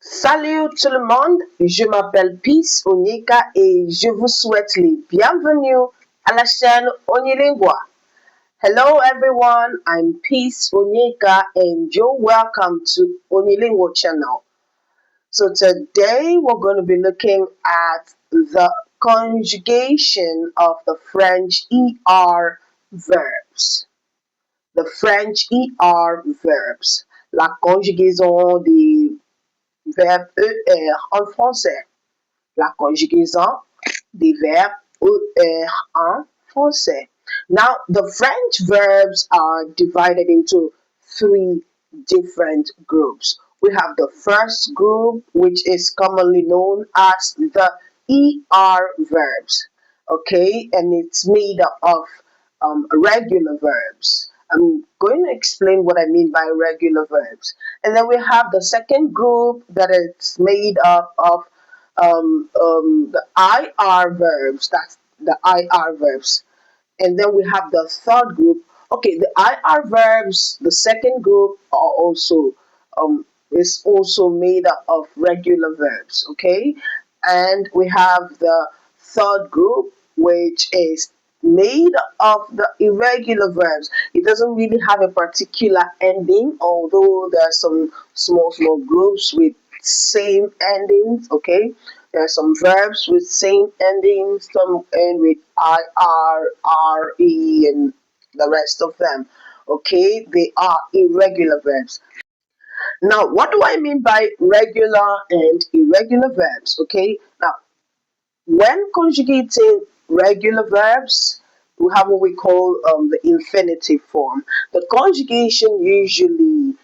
Salut tout le monde, je m'appelle Peace Onyeka et je vous souhaite les bienvenus à la chaîne Onilingua. Hello everyone, I'm Peace Onyeka and you're welcome to Onilingua channel. So today we're going to be looking at the conjugation of the French ER verbs. The French ER verbs. La conjugaison des verbe ER en français. La conjugaison des verbes ER en français. Now, the French verbs are divided into three different groups. We have the first group, which is commonly known as the ER verbs. Okay, and it's made up of regular verbs. I'm going to explain what I mean by regular verbs. And then we have the second group that is made up of the IR verbs. That's the IR verbs. And then we have the third group. Okay, the IR verbs, the second group, are also is also made up of regular verbs. Okay, and we have the third group, which is made of the irregular verbs. It doesn't really have a particular ending, although there are some small groups with same endings. Okay, there are some verbs with same endings, some end with IR, RE, and the rest of them. Okay, they are irregular verbs. Now, what do I mean by regular and irregular verbs? Okay, now when conjugating regular verbs, we have what we call the infinitive form. The conjugation usually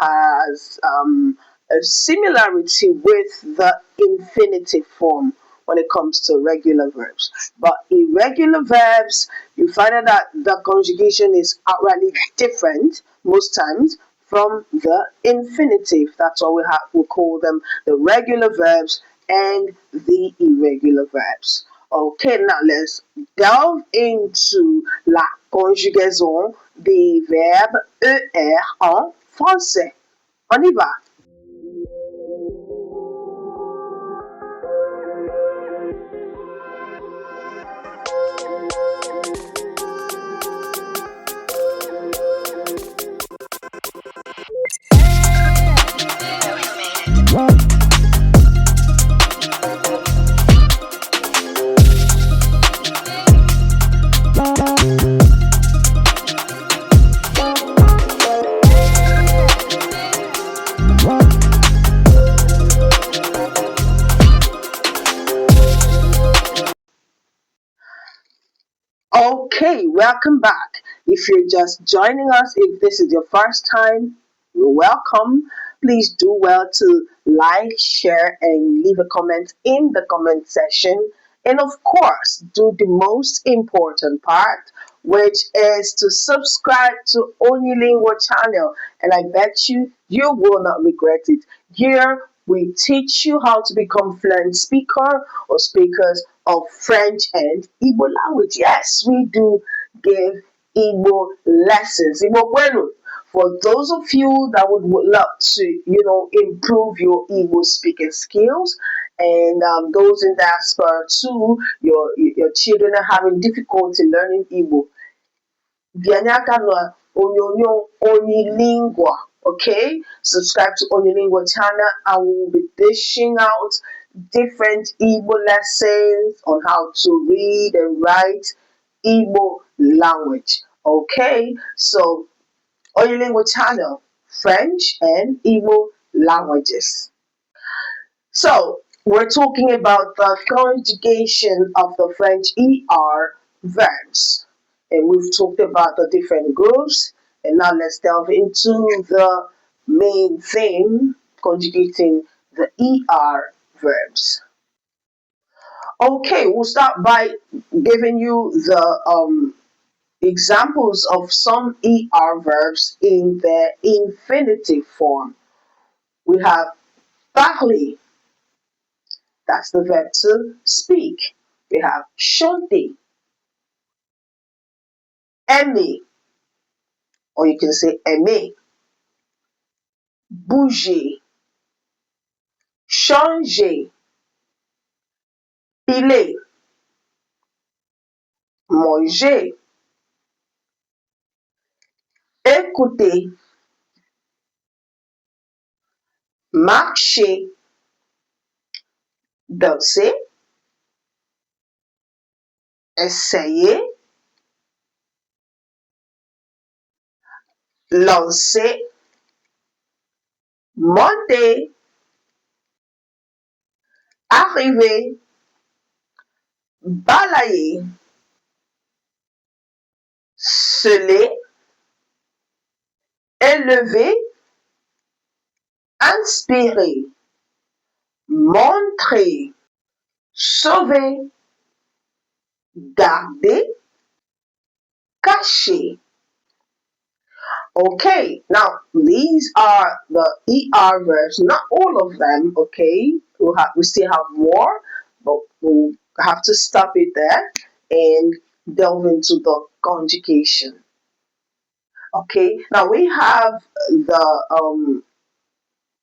has a similarity with the infinitive form when it comes to regular verbs. But irregular verbs, you find out that the conjugation is outrightly different most times from the infinitive. That's why we call them the regular verbs and the irregular verbs. Okay, now let's delve into la conjugaison des verbes ER en français. On y va. Okay, welcome back. If you're just joining us, if this is your first time, you're welcome. Please do well to like, share, and leave a comment in the comment section. And of course, do the most important part, which is to subscribe to Onilingua channel. And I bet you will not regret it. Here, we teach you how to become fluent speaker or speakers of French and Igbo language. Yes, we do give Igbo lessons. Igbo bueno. For those of you that would love to, improve your Igbo speaking skills, and those in diaspora too, your children are having difficulty learning Igbo. Bianyaka no onyonyo Onilingua. Okay, subscribe to Onilingua channel. I will be dishing out different Igbo lessons on how to read and write Igbo language. Okay, so Onilingua channel, French and Igbo languages. So we're talking about the conjugation of the French ER verbs. And we've talked about the different groups. And now let's delve into the main theme, conjugating the ER verbs. Okay, we'll start by giving you the examples of some ER verbs in their infinitive form. We have parler, that's the verb to speak. We have chanter, aimer, or you can say aimer, bouger, changer, piler, manger, écouter, marcher, danser, essayer, lancer, monter, arriver, balayer, seler, élever, inspirer, montrer, sauver, garder, cacher. Okay, now these are the ER verbs, not all of them, okay? We still have more, but we'll have to stop it there and delve into the conjugation. Okay, now we have the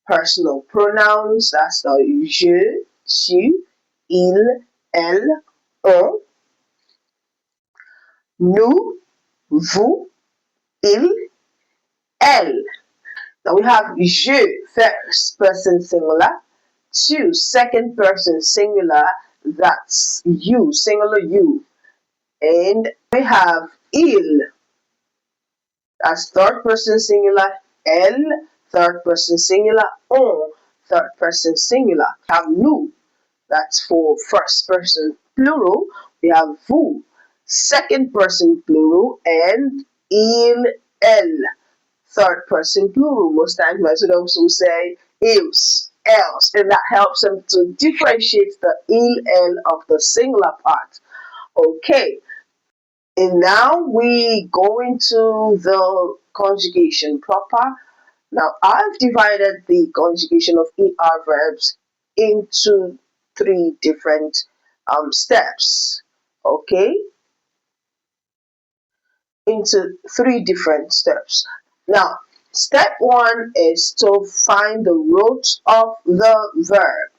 personal pronouns, that's the je, tu, il, elle, on, nous, vous, ils, elles. Now we have je, first person singular, tu, second person singular, that's you, singular you. And we have il, that's third person singular, elle, third person singular, on, third person singular. We have nous, that's for first person plural. We have vous, second person plural, and il, elle, third person plural. Most times I should also say else, else, and that helps them to differentiate the il, elle of the singular part. Okay, and now we go into the conjugation proper. Now I've divided the conjugation of ER verbs into three different steps. Okay, into three different steps. Now, step one is to find the root of the verb.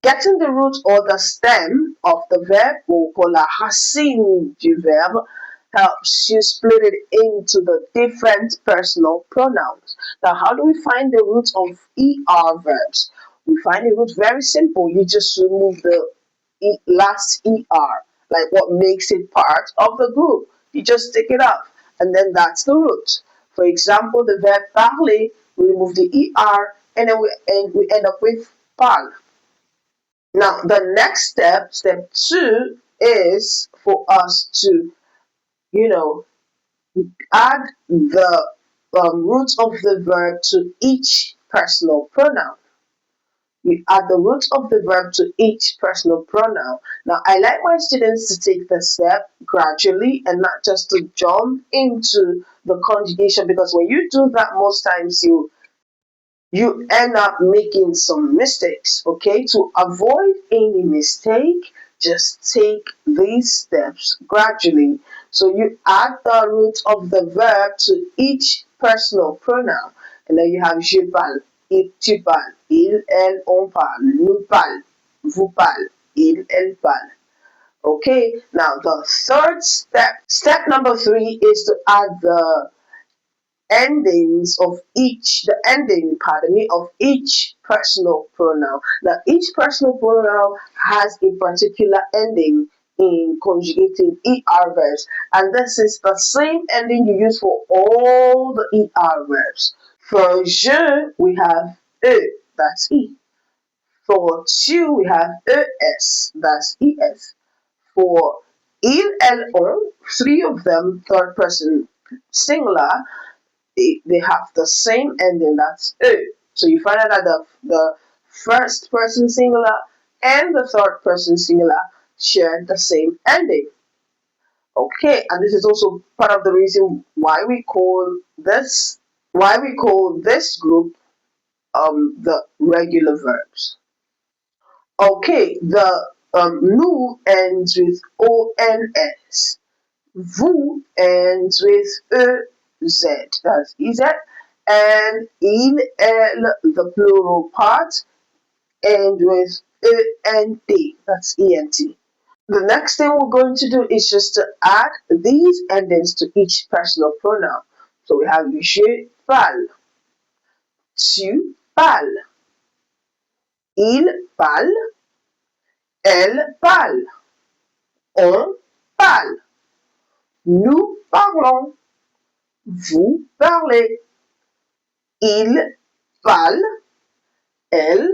Getting the root or the stem of the verb, or call la racine du verbe, helps you split it into the different personal pronouns. Now, how do we find the root of ER verbs? We find the root very simple. You just remove the last ER, like what makes it part of the group. You just take it off, and then that's the root. For example, the verb parler, we remove the ER, and then we end up with parle. Now, the next step, step two, is for us to, add the root of the verb to each personal pronoun. You add the root of the verb to each personal pronoun. Now, I like my students to take the step gradually and not just to jump into the conjugation, because when you do that, most times you end up making some mistakes. Okay, to avoid any mistake, just take these steps gradually. So you add the root of the verb to each personal pronoun, and then you have je parle, tu parles, il, elle, on parle, nous parlons, vous parlez, il, elle parle. Okay, now the third step number three, is to add the ending, of each personal pronoun. Now, each personal pronoun has a particular ending in conjugating ER verbs, and this is the same ending you use for all the ER verbs. For je, we have e, that's e. For tu, we have es, that's es. For il, elle, on, three of them, third person singular, they have the same ending, that's e. So you find out that the first person singular and the third person singular share the same ending. Okay, and this is also part of the reason why we call this group the regular verbs. Okay, the nous ends with ons. Vous ends with ez, that's ez, and il, elle, the plural part, end with E-N-T. That's E-N-T. The next thing we're going to do is just to add these endings to each personal pronoun. So we have je parle, tu parles, il parle, elle parle, on parle, nous parlons, vous parlez, il parle, elle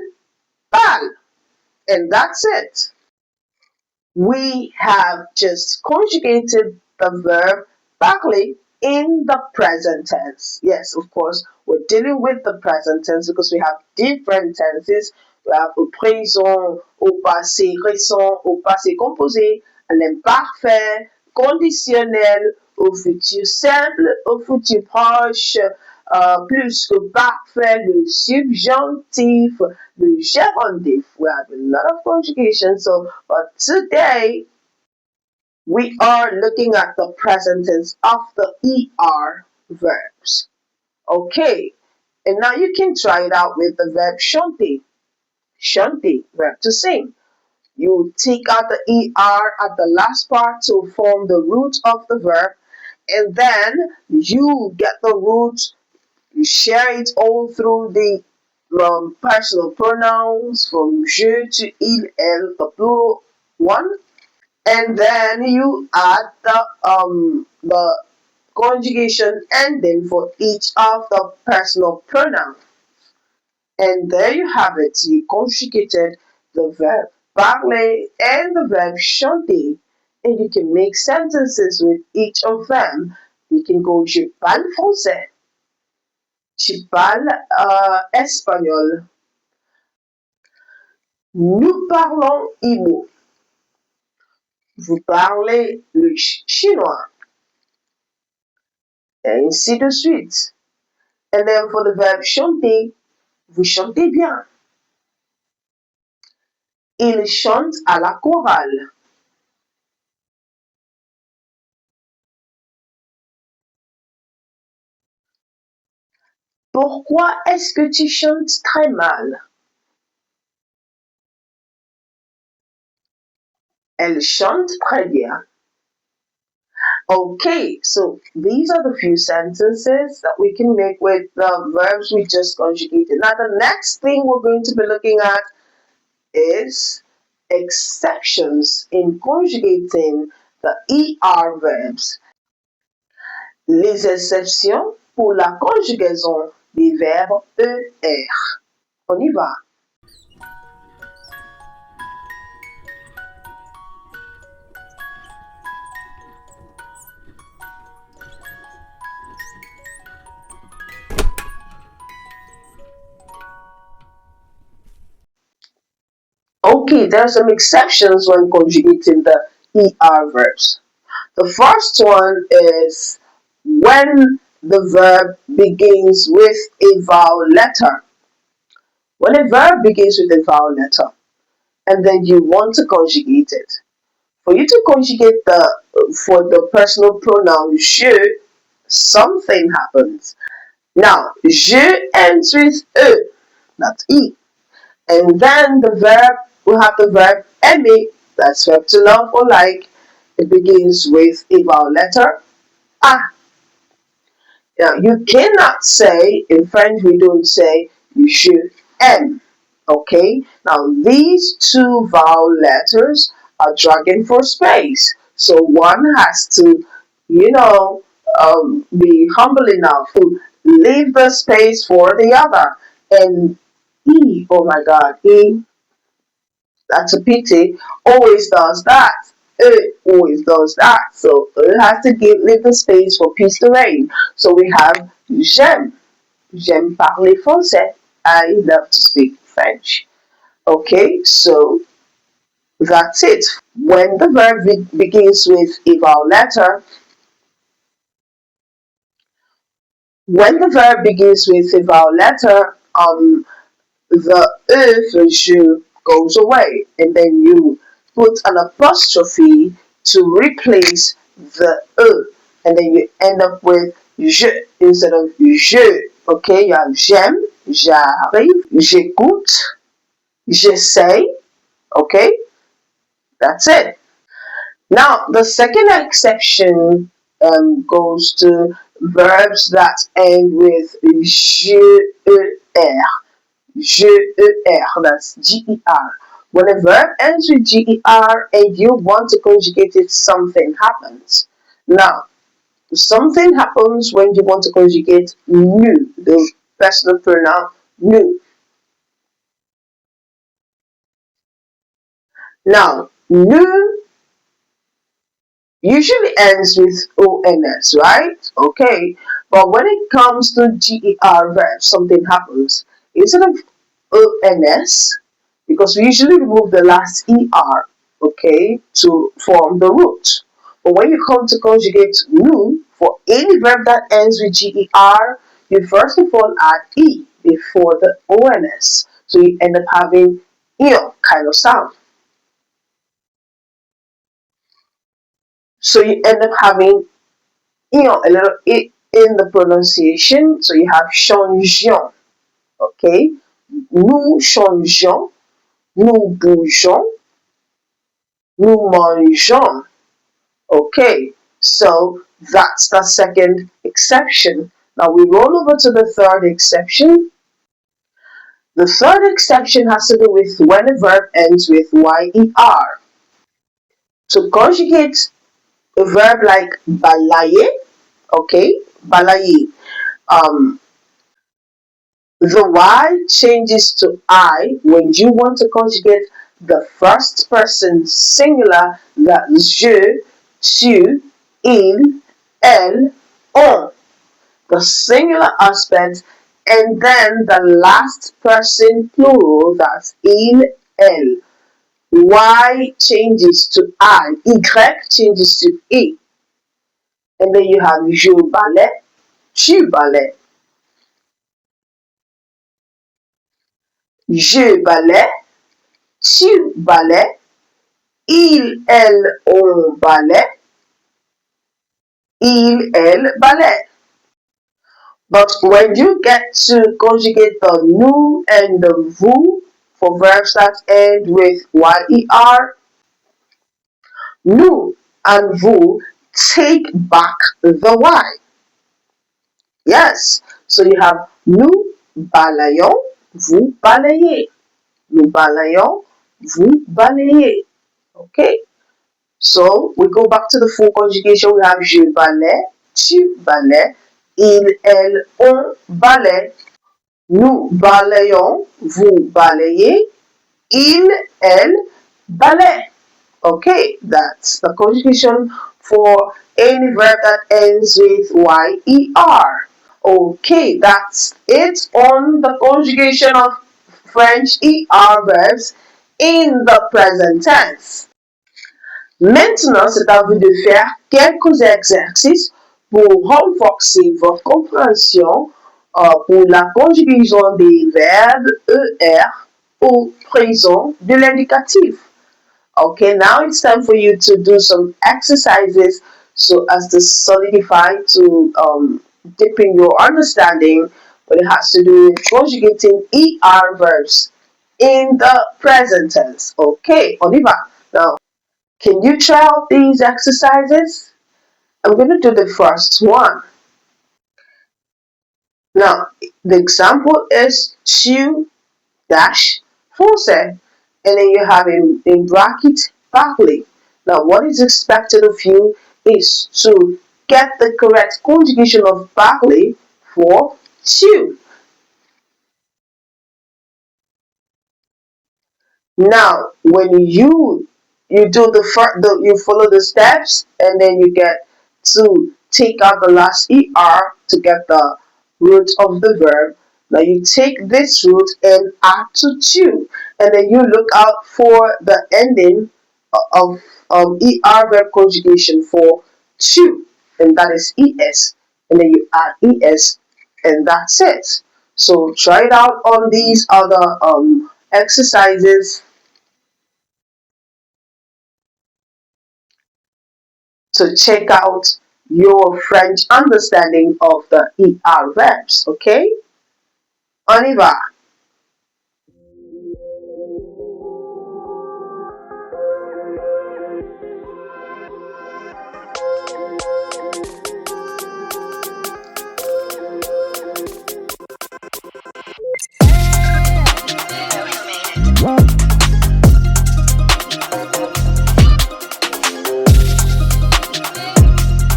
parle. And that's it. We have just conjugated the verb parler in the present tense. Yes, of course, we're dealing with the present tense because we have different tenses. We have au présent, au passé récent, au passé composé, l'imparfait, conditionnel, au futur simple, au futur proche, plus que parfait, le subjonctif, le gérondif. We have a lot of conjugation. So, but today we are looking at the present tense of the ER verbs. Okay, and now you can try it out with the verb chanter. Chanter, verb to sing. You take out the ER at the last part to form the root of the verb, and then you get the root, you share it all through the personal pronouns from je to il, elle, the plural one, and then you add the conjugation ending for each of the personal pronouns. And there you have it. You conjugated the verb parler and the verb chanter, and you can make sentences with each of them. You can go je parle français, tu parles espagnol, nous parlons Igbo, vous parlez le chinois, et ainsi de suite. And then for the verb chanter, vous chantez bien. Il chante à la chorale. Pourquoi est-ce que tu chantes très mal? Elle chante très bien. Okay, so these are the few sentences that we can make with the verbs we just conjugated. Now, the next thing we're going to be looking at is exceptions in conjugating the ER verbs. Les exceptions pour la conjugaison des verbes ER. On y va. Okay, there are some exceptions when conjugating the ER verbs. The first one is when the verb begins with a vowel letter. When a verb begins with a vowel letter and then you want to conjugate it. For you to conjugate for the personal pronoun je, something happens. Now, je ends with e, not e. And then the verb, we have the verb aimer, that's verb to love or like. It begins with a vowel letter a. Now, you cannot say, in French we don't say je aime, okay? Now, these two vowel letters are dragging for space. So one has to, be humble enough to leave the space for the other. And E, oh my God, E, that's a pity, always does that. It always does that. So it has to leave the space for peace to reign. So we have j'aime. J'aime parler français. I love to speak French. Okay, so that's it. When the verb begins with a vowel letter, the e for je goes away, and then you put an apostrophe to replace the e, and then you end up with je instead of je. Okay, you have j'aime, j'arrive, j'écoute, j'essaie. Okay, that's it. Now, the second exception goes to verbs that end with GER. GER, that's GER. When a verb ends with GER and you want to conjugate it, something happens. Now, something happens when you want to conjugate nous, the personal pronoun nous. Now, nous usually ends with ONS, right? Okay. But when it comes to GER verbs, something happens. Instead of ONS, because we usually remove the last ER, okay, to form the root. But when you come to conjugate nous, for any verb that ends with GER, you first of all add E before the ONS. So you end up having kind of sound. So you end up having a little it in the pronunciation. So you have changeons, okay? Nous changeons, nous bougeons, nous mangeons. Okay, so that's the second exception. Now we roll over to the third exception. The third exception has to do with when a verb ends with YER. To conjugate a verb like balayer, okay, balayer, um, the Y changes to I when you want to conjugate the first person singular, that's je, tu, il, elle, on, the singular aspect, and then the last person plural, that's il, elle. Y changes to I, Y changes to E, and then you have je balais, tu balais, je balais, tu balais, il, elle, on balait, il, elle, balait. But when you get to conjugate the nous and the vous for verbs that end with YER, nous and vous take back the Y. Yes. So you have nous balayons, vous balayez. Nous balayons, vous balayez. Okay. So we go back to the full conjugation. We have je balais, tu balais, il, elle, on balait. Nous balayons, vous balayez, il, elle, balaie. Okay, that's the conjugation for any verb that ends with YER. Okay, that's it on the conjugation of French ER verbs in the present tense. Maintenant, c'est à vous de faire quelques exercices pour renforcer votre compréhension pour la conjugaison des verbes ER au présent de l'indicatif. Okay, now it's time for you to do some exercises so as to solidify, to deepen your understanding when it has to do with conjugating ER verbs in the present tense. Okay, on y va. Now, can you try out these exercises? I'm going to do the first one. Now, the example is tu dash français, and then you have in bracket parler. Now, what is expected of you is to get the correct conjugation of parler for tu. Now, when you do you follow the steps, and then you get to take out the last er to get the root of the verb. Now you take this root and add to tu, and then you look out for the ending of er verb conjugation for tu, and that is es, and then you add es, and that's it. So try it out on these other exercises to check out your French understanding of the ER verbs, okay? On y va.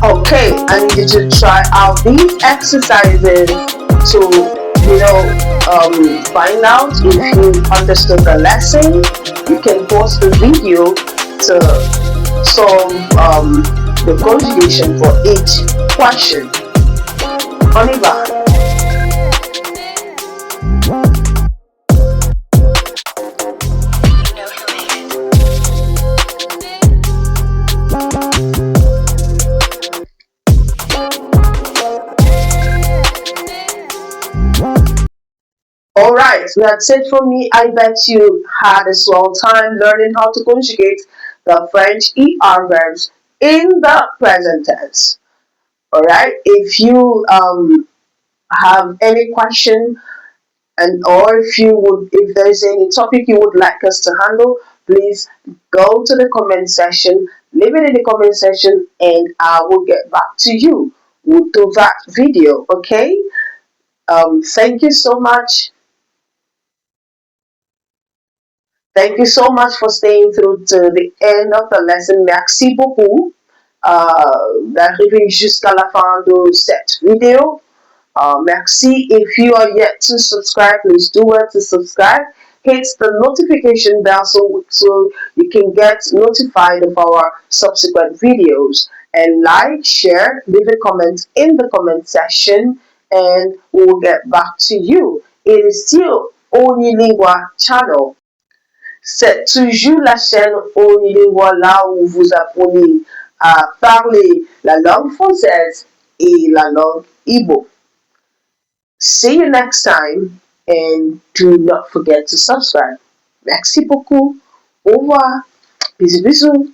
Okay, I need you to try out these exercises to, find out if you understood the lesson. You can pause the video to solve the conjugation for each question. On y va. Alright, that's it for me. I bet you had a swell time learning how to conjugate the French ER verbs in the present tense. Alright, if you have any question or if there's any topic you would like us to handle, please go to the comment section, leave it in the comment section, and I will get back to you with that video. Okay, thank you so much. Thank you so much for staying through to the end of the lesson. Merci beaucoup d'arriver jusqu'à la fin de cette vidéo. Merci. If you are yet to subscribe, please do well to subscribe. Hit the notification bell so you can get notified of our subsequent videos. And like, share, leave a comment in the comment section, and we will get back to you. It is still Onilingua channel. C'est toujours la chaîne Onilingua là où vous apprenez à parler la langue française et la langue Igbo. See you next time, and do not forget to subscribe. Merci beaucoup. Au revoir. Bisous bisous.